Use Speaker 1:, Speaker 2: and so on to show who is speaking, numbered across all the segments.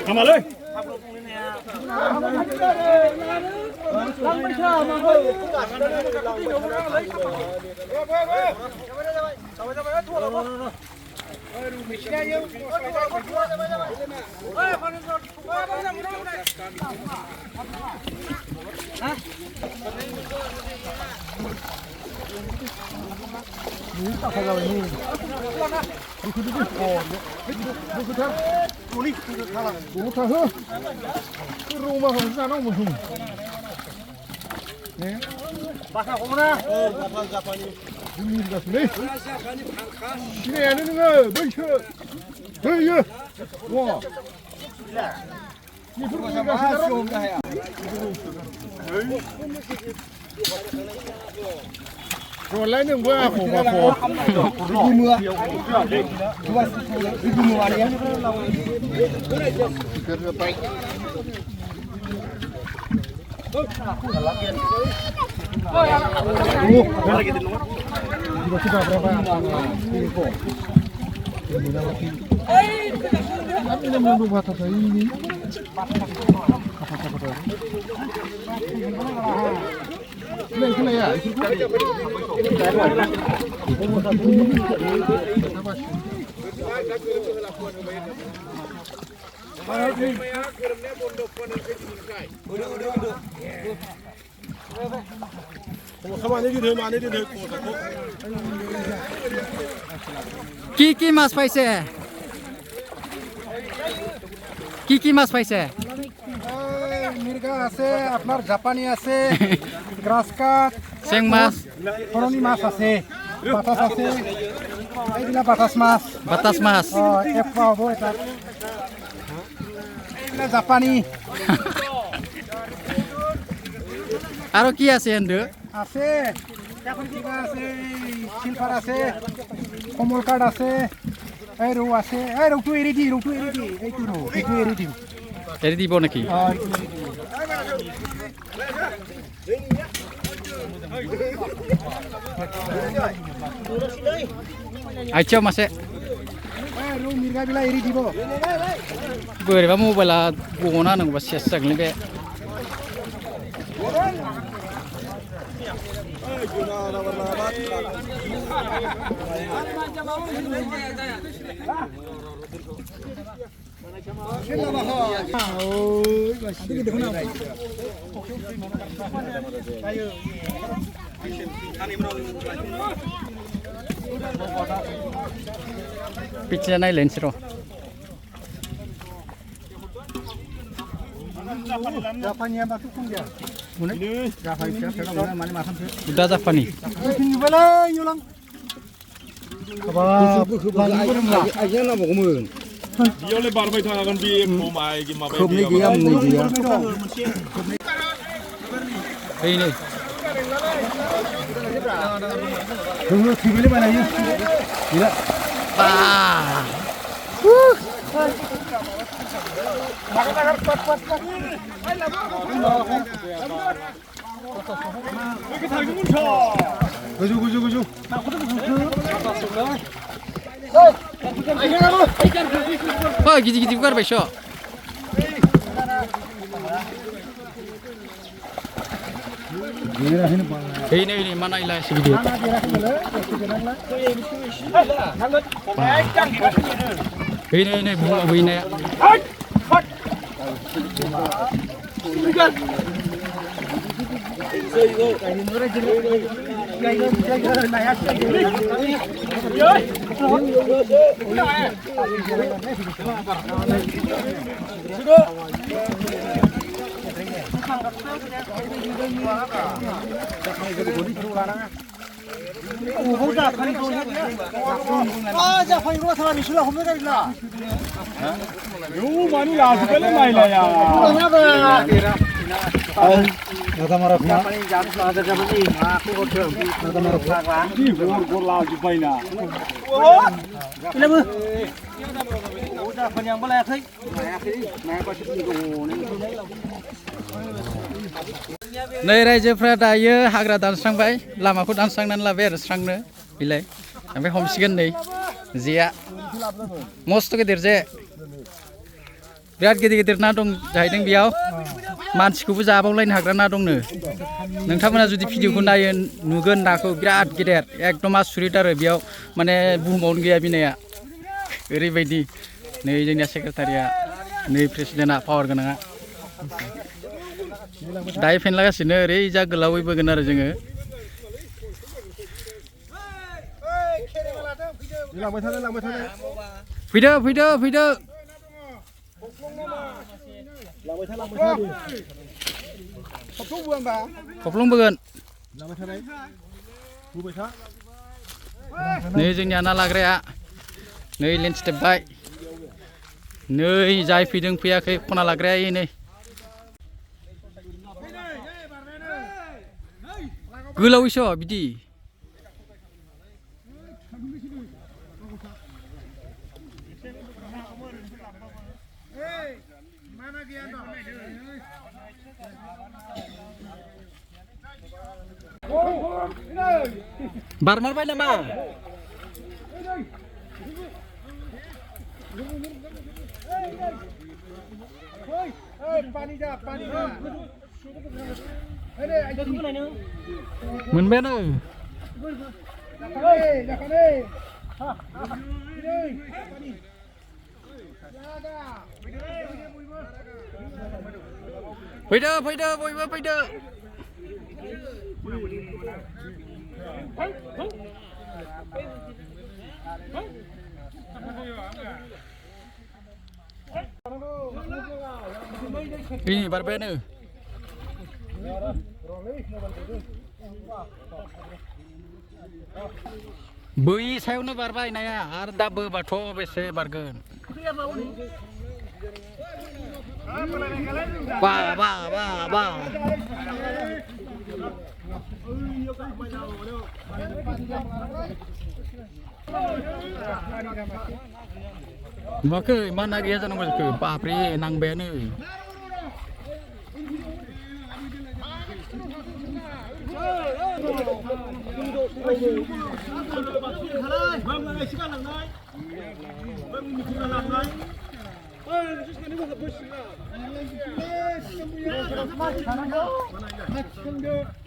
Speaker 1: Come on, look. Rồi lấy những bữa khổ và khổ. Đi mưa. Đi mưa vào đi.
Speaker 2: কি মাছ পাইছে কি মাছ পাইছে
Speaker 3: মির্গা আছে আপনার জাপানি আছে গ্রাস কাপ
Speaker 2: চেং মাছ
Speaker 3: ফরনি মাছ আছে বাতাস আছে এইগুলা বাতাস মাছ এক পাব এটা এইগুলা জাপানি
Speaker 2: আৰু কি আছে এন্দু
Speaker 3: আছে এখন কিবা আছে সিলভার আছে কমল কার্ড আছে এই রৌ আছে এই রৌটো এৰি দি এইটো ৰৌ এইটো এৰি দিম
Speaker 2: এৰি দিব নেকি আচ্ছা মাছে
Speaker 3: रौ मिर्गा बिला एरि দিব
Speaker 2: बोरैबा मबाइला गना नोंबा सेस जागोन बे पिक्चर नायलायनोसै र'
Speaker 3: जापानिया माथो खम गैया जापानि फिसा माने माथामसो
Speaker 2: दा जापानि
Speaker 3: फैफिनजोब्बायलै इउलां आइजें नांबावगौमोन
Speaker 1: बेयावलाय बारबाय थागोन बे माइ माबा
Speaker 3: खोबनै गैया मोननै गैया
Speaker 2: ओइ नै
Speaker 3: जोङो थैबोलै बानायो गैला
Speaker 2: बा
Speaker 3: गोजौ
Speaker 2: ओइ गिदिर गारबायस' नै मा नायला एसे गिदिर नै बुङाव हैनाया
Speaker 1: Yo mani la sekali mai lah ya. Di bor la jupai na.
Speaker 2: नै रायजोफ्रा दायो हाग्रा दानस्रांबाय लामाखौ दानस्रांनानै लाबाय आरो स्रांनो बिलाय ओमफ्राय हमसिगोन नै जेया मस्त' गिदिर जे बिराद गिदिर गिदिर ना दं जाहैदों बेयाव मानसिखौबो जाबावलायनो हाग्रा ना दंनो नोंथांमोना जुदि भिडिअखौ नायो नुगोन नाखौ बिराद गेदेर एकदम आसुरित आरो बेयाव माने बुहुमावनो गैया बिनाया ओरैबायदि नै जोंनिया सेक्रेटारिया नै प्रेसिडेन्टआ पावार गोनाङा दायो फेनलागासिनो ओरै जा गोलावै बोगोन आरो जोङो फैदो फैदो फैदो खफ्लं बोगोन नै जोंनिया ना लाग्राया नै लेन्सटेपबाय नै जाय फैदों फैयाखै खना लाग्राया नै गोलावैसो बिदि बारमारबाय नामा मोनबायानो फैदो फैदो बयबो फैदो ini बारबायानो बै सायावनो बारबाय नाया आरो दा बोबाथ' बेसे बारगोन बा बा बा बा नुवाखै मा ना गैया जानांगौ जाखो बाब्रे नांबायानो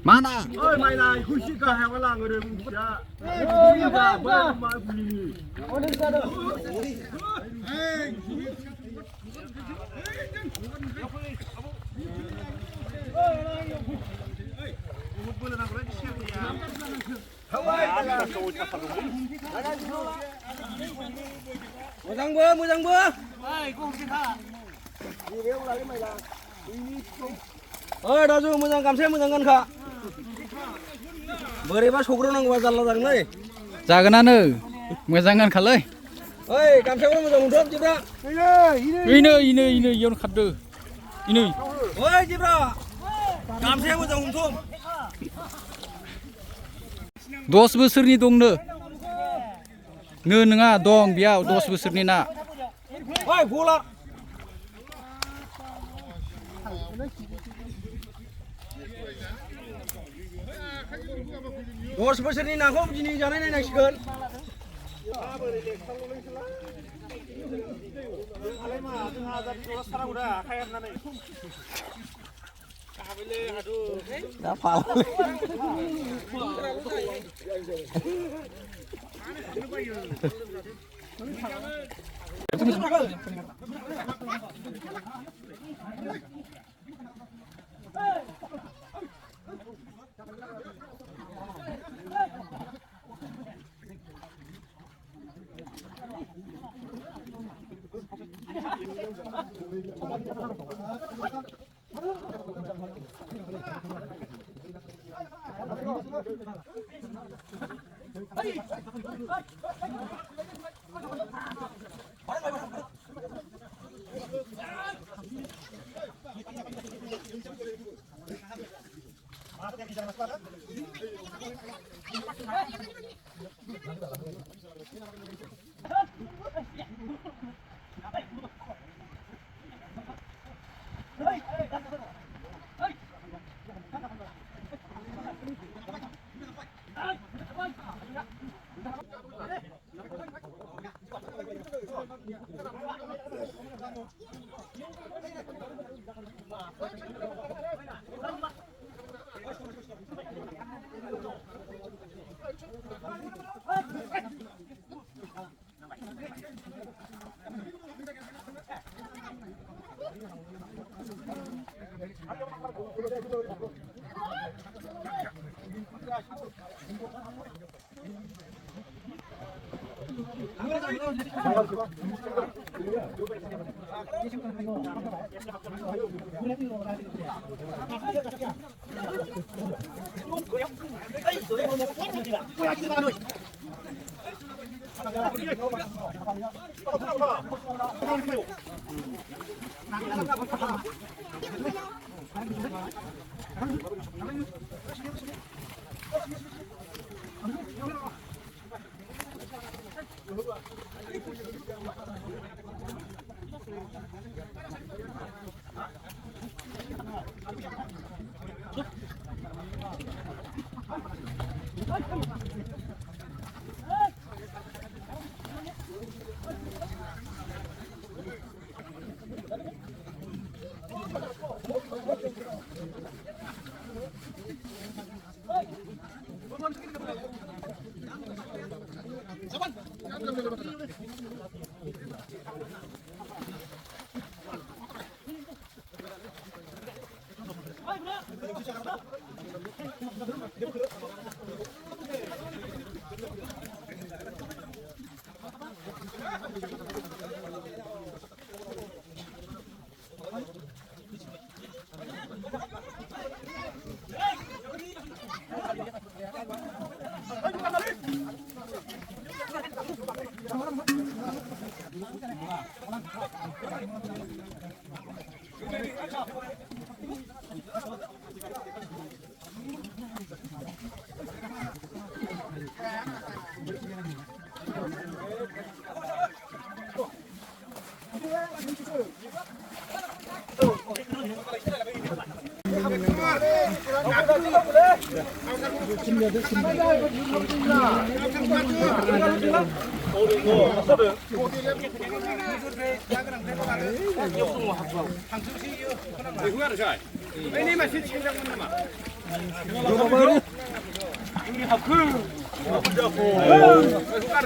Speaker 2: mana oi mai lai khushi ka ha wala ngore ja ba ma buli ole sa do Mujang bơ. Ơi, đó rồi mujang cảm xem mujang ngân khạ. Boरैबा सौग्रावनांगौबा जारला जागोन लै. जागोनानो मोजां गानखालै. ओइ गामसाखौ मोजां हमथाब जिब्रा. इनो इयावनो खारदो. इनो. ओइ जिब्रा. गामसाया मोजां हमथुम. 10 बोसोरनि दंनो. नोङा दं बेयाव 10 बोसोरनि ना. ओइ गला. 10 बोसोरनि नाखौ दिनै जानाय नायनांसिगोन दा फालालै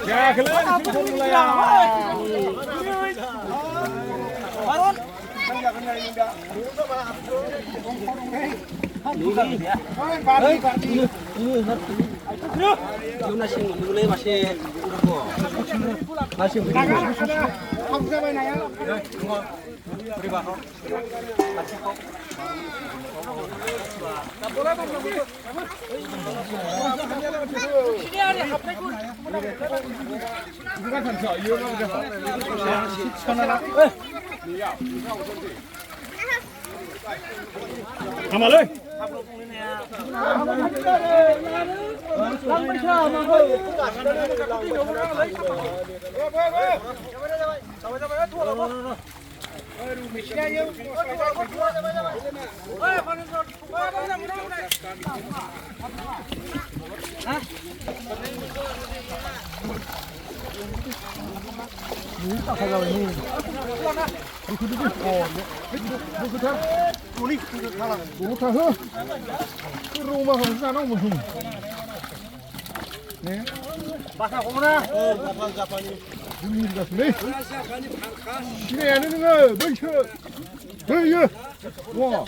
Speaker 1: Ya, kalian sini ya. 가만히. 예. 와.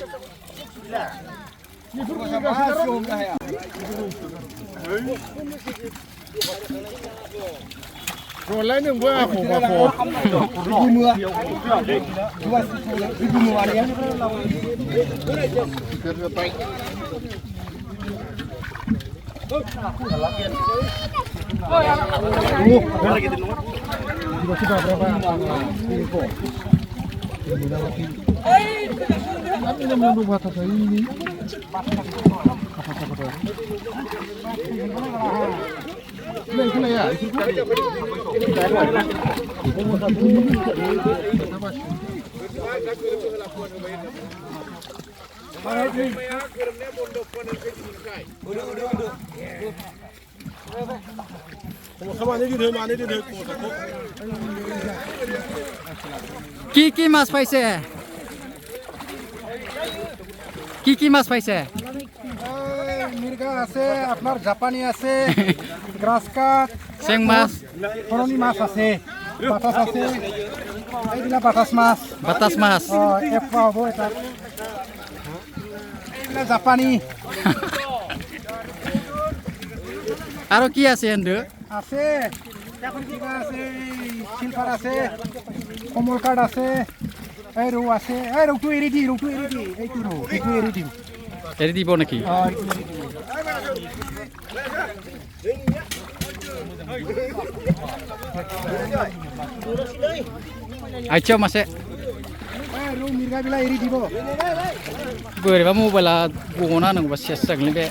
Speaker 1: 이 소리가 시끄러운 거야. rồi lấy nước mưa khổ vào khổ đi mưa đi mưa vào đấy
Speaker 2: কি মাছ পাইছে কি মাছ পাইছে
Speaker 3: মির্গা আছে আপনার জাপানি আছে গ্রাস কাপ
Speaker 2: চেং মাছ
Speaker 3: ফরনি মাছ আছে বাতাস আছে এইগুলা বাতাস মাছ এক পোৱা হ'ব এটা এইগুলা জাপানি
Speaker 2: আৰু কি আছে এন্দু
Speaker 3: আছে এখন কিবা আছে চিলফাৰ আছে কমল কাৰ্ড আছে এই ৰৌ আছে এই ৰৌটো এৰি দি এইটো ৰৌ এইটো এৰি দিম
Speaker 2: এৰি দিব নেকি আচ্ছা মাছে
Speaker 3: ৰৌ মিৰ্গাবিলাক এৰি দিব
Speaker 2: बोरैबा मबाइला गना नोंबा सेस जागोन बे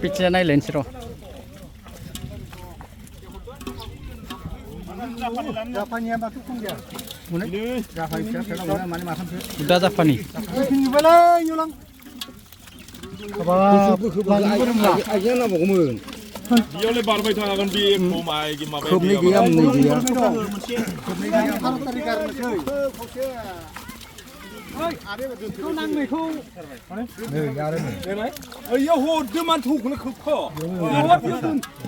Speaker 2: पिक्चर नायलायनोसै र'
Speaker 3: जापानिया माथो खम गैया जापानि फिसा माने माथामसो
Speaker 2: दा जापानि
Speaker 3: नुबालाय इयावलां आइजें नांबावगौमोन
Speaker 1: बियावलाय बारबाय थागोन बे माइ माबाया
Speaker 3: खोबनै गैया मोननै गैया
Speaker 1: ओइयाव हरदो मानथौखौनो खोबखो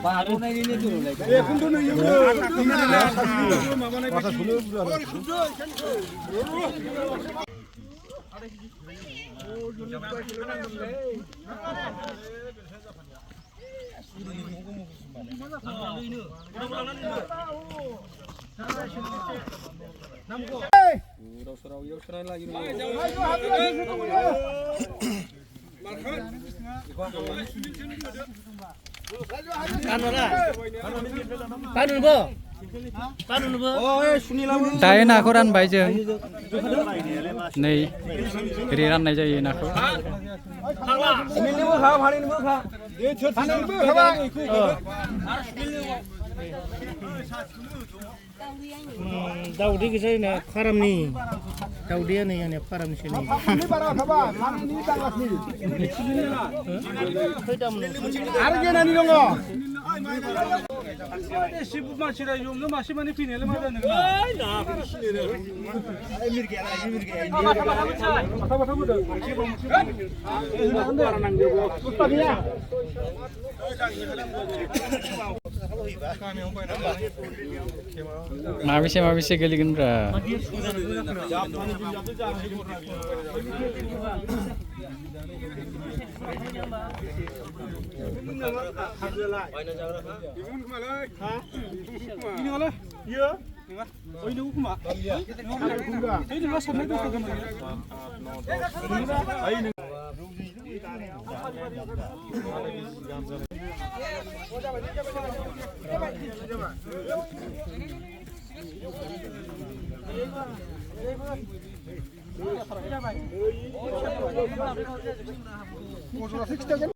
Speaker 1: बारनायनि दोनलाय बेखौथ' नै माबानाय
Speaker 2: दायो नाखौ रानबाय जों नै ओरै राननाय जायो नाखौ
Speaker 4: दाउदै गोजा ना फारामनि दाउदैया नै आंनिया फारामनिसो नै
Speaker 3: आरो गेनानि दङ
Speaker 1: मानसिरा एवनो मासे माने फैनायालाय मा जानो
Speaker 2: माबेसे गोलैगोन ब्रा
Speaker 3: Może na 6